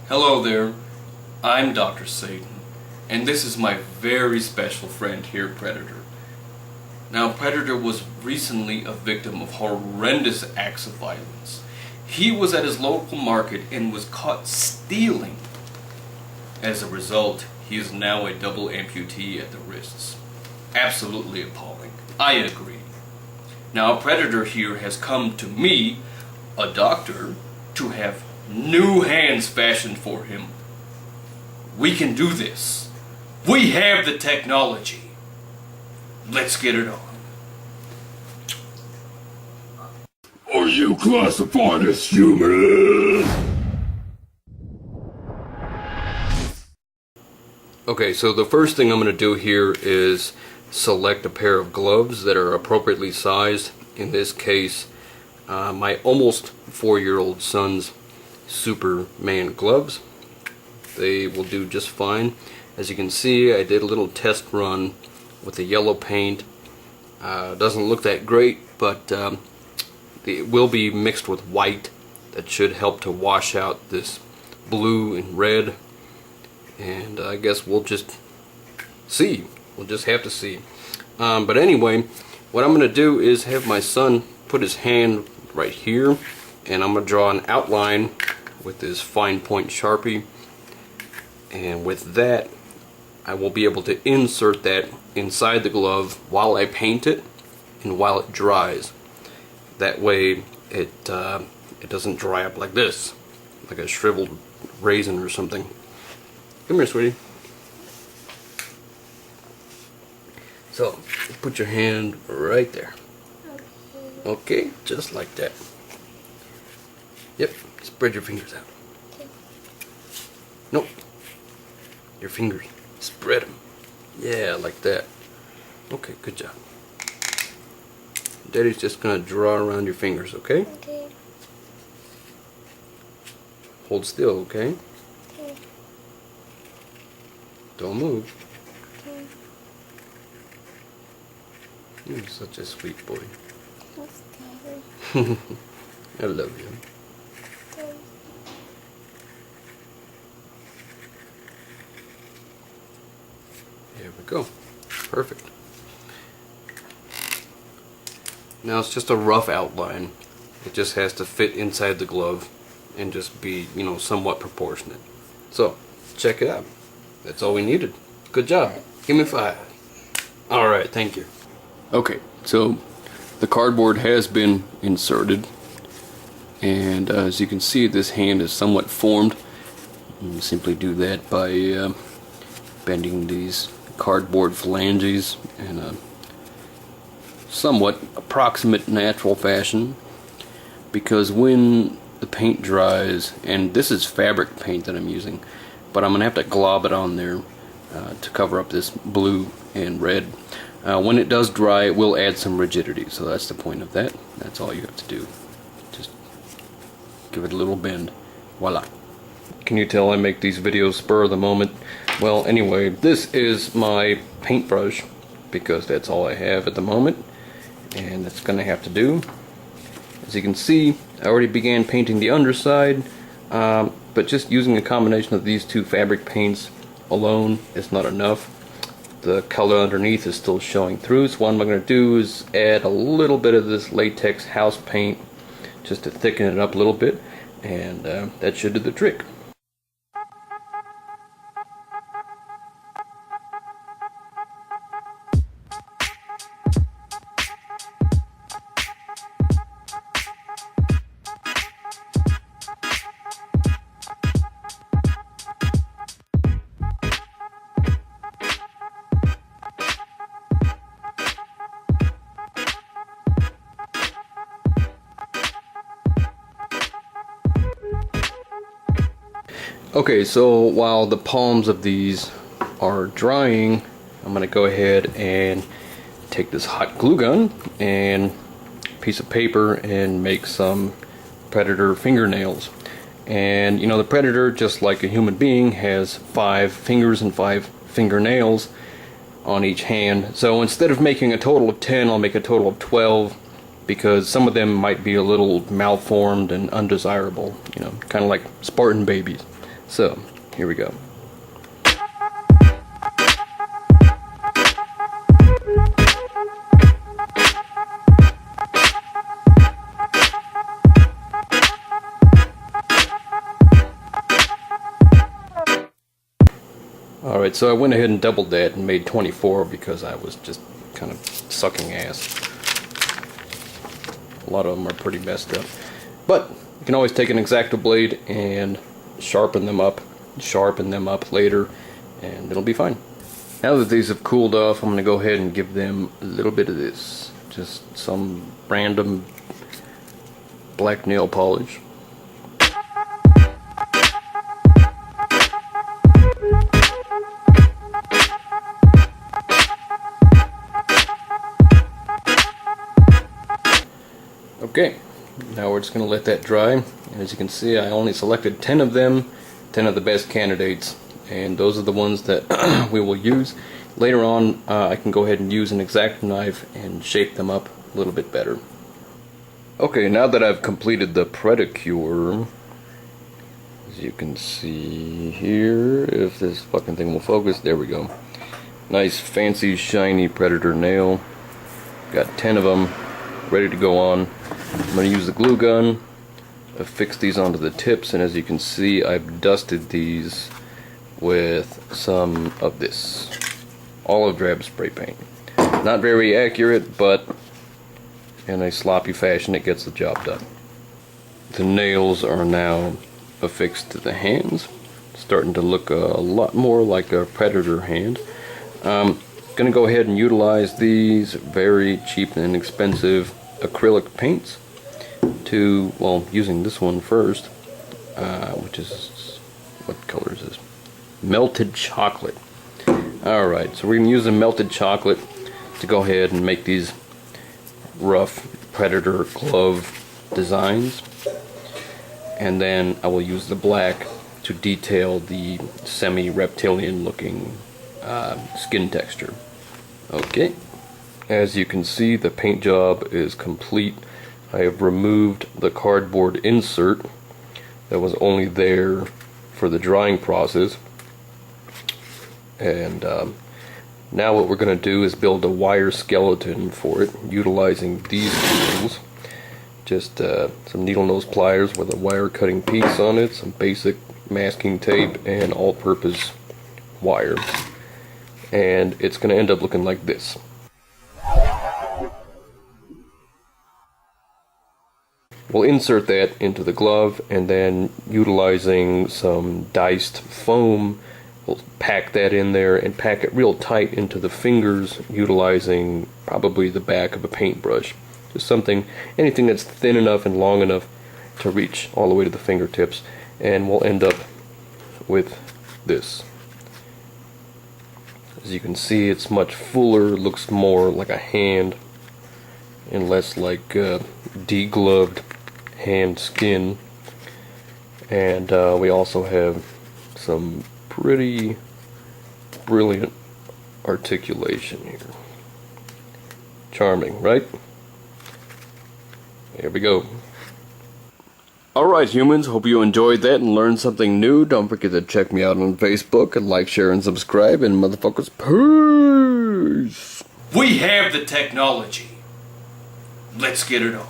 Hello there, I'm Dr. Satan, and this is my very special friend here, Predator. Now, Predator was recently a victim of horrendous acts of violence. He was at his local market and was caught stealing. As a result, he is now a double amputee at the wrists. Absolutely appalling. I agree. Now, Predator here has come to me, a doctor, to have new hands fashioned for him. We can do this. We have the technology. Let's get it on. Are you classified as human? Okay, so the first thing I'm going to do here is select a pair of gloves that are appropriately sized. In this case, my almost 4-year-old son's Superman gloves. They will do just fine. As you can see, I did a little test run with the yellow paint. Doesn't look that great, but it will be mixed with white. That should help to wash out this blue and red. And I guess we'll just see. We'll just have to see. But anyway, what I'm going to do is have my son put his hand right here, and I'm going to draw an outline with this fine point Sharpie, and with that I will be able to insert that inside the glove while I paint it and while it dries. That way it doesn't dry up like this, like a shriveled raisin or something. Come here, sweetie. So put your hand right there. Okay, just like that. Yep, spread your fingers out. Okay. Nope. Your fingers. Spread them. Yeah, like that. Okay, good job. Daddy's just going to draw around your fingers, okay? Okay. Hold still, okay? Okay. Don't move. Okay. You're such a sweet boy. What's that? I love you. Okay. There we go. Perfect. Now it's just a rough outline. It just has to fit inside the glove and just be, you know, somewhat proportionate. So, check it out. That's all we needed. Good job. Give me 5. Alright, thank you. Okay, so the cardboard has been inserted, and as you can see, this hand is somewhat formed. You simply do that by bending these cardboard phalanges in a somewhat approximate natural fashion, because when the paint dries, and this is fabric paint that I'm using, but I'm gonna have to glob it on there to cover up this blue and red. When it does dry, it will add some rigidity, so that's the point of that. That's all you have to do. Just give it a little bend. Voila. Can you tell I make these videos spur of the moment? Well, anyway, this is my paintbrush, because that's all I have at the moment, and that's gonna have to do. As you can see, I already began painting the underside, but just using a combination of these two fabric paints alone is not enough. The color underneath is still showing through, so what I'm going to do is add a little bit of this latex house paint just to thicken it up a little bit, and that should do the trick. Okay, so while the palms of these are drying, I'm going to go ahead and take this hot glue gun and piece of paper and make some Predator fingernails. And you know, the Predator, just like a human being, has 5 fingers and 5 fingernails on each hand. So instead of making a total of 10, I'll make a total of 12, because some of them might be a little malformed and undesirable, you know, kind of like Spartan babies. So, here we go. Alright, so I went ahead and doubled that and made 24 because I was just kind of sucking ass. A lot of them are pretty messed up. But you can always take an X-Acto blade and sharpen them up later, and it'll be fine. Now that these have cooled off, I'm going to go ahead and give them a little bit of this. Just some random black nail polish. Okay, now we're just going to let that dry, and as you can see I only selected 10 of them, 10 of the best candidates, and those are the ones that we will use. Later on I can go ahead and use an X-Acto knife and shape them up a little bit better. Okay, now that I've completed the pedicure, as you can see here, if this fucking thing will focus, there we go. Nice fancy shiny predator nail. Got 10 of them ready to go on. I'm going to use the glue gun, affix these onto the tips, and as you can see I've dusted these with some of this olive drab spray paint. Not very accurate, but in a sloppy fashion it gets the job done. The nails are now affixed to the hands, starting to look a lot more like a predator hand. Gonna go ahead and utilize these very cheap and inexpensive acrylic paints to, well, using this one first, which is, what color is this? Melted chocolate. Alright, so we're gonna use the melted chocolate to go ahead and make these rough predator glove designs, and then I will use the black to detail the semi-reptilian looking skin texture. Okay, as you can see the paint job is complete. I have removed the cardboard insert that was only there for the drying process, and now what we're going to do is build a wire skeleton for it utilizing these tools. Just some needle nose pliers with a wire cutting piece on it, some basic masking tape, and all-purpose wire. And it's going to end up looking like this. We'll insert that into the glove, and then utilizing some diced foam, we'll pack that in there and pack it real tight into the fingers, utilizing probably the back of a paintbrush. Just something, anything that's thin enough and long enough to reach all the way to the fingertips, and we'll end up with this. As you can see, it's much fuller, looks more like a hand and less like degloved hand skin. And we also have some pretty brilliant articulation here. Charming, right? Here we go. Alright humans, hope you enjoyed that and learned something new. Don't forget to check me out on Facebook and like, share, and subscribe, and motherfuckers, peace! We have the technology. Let's get it on.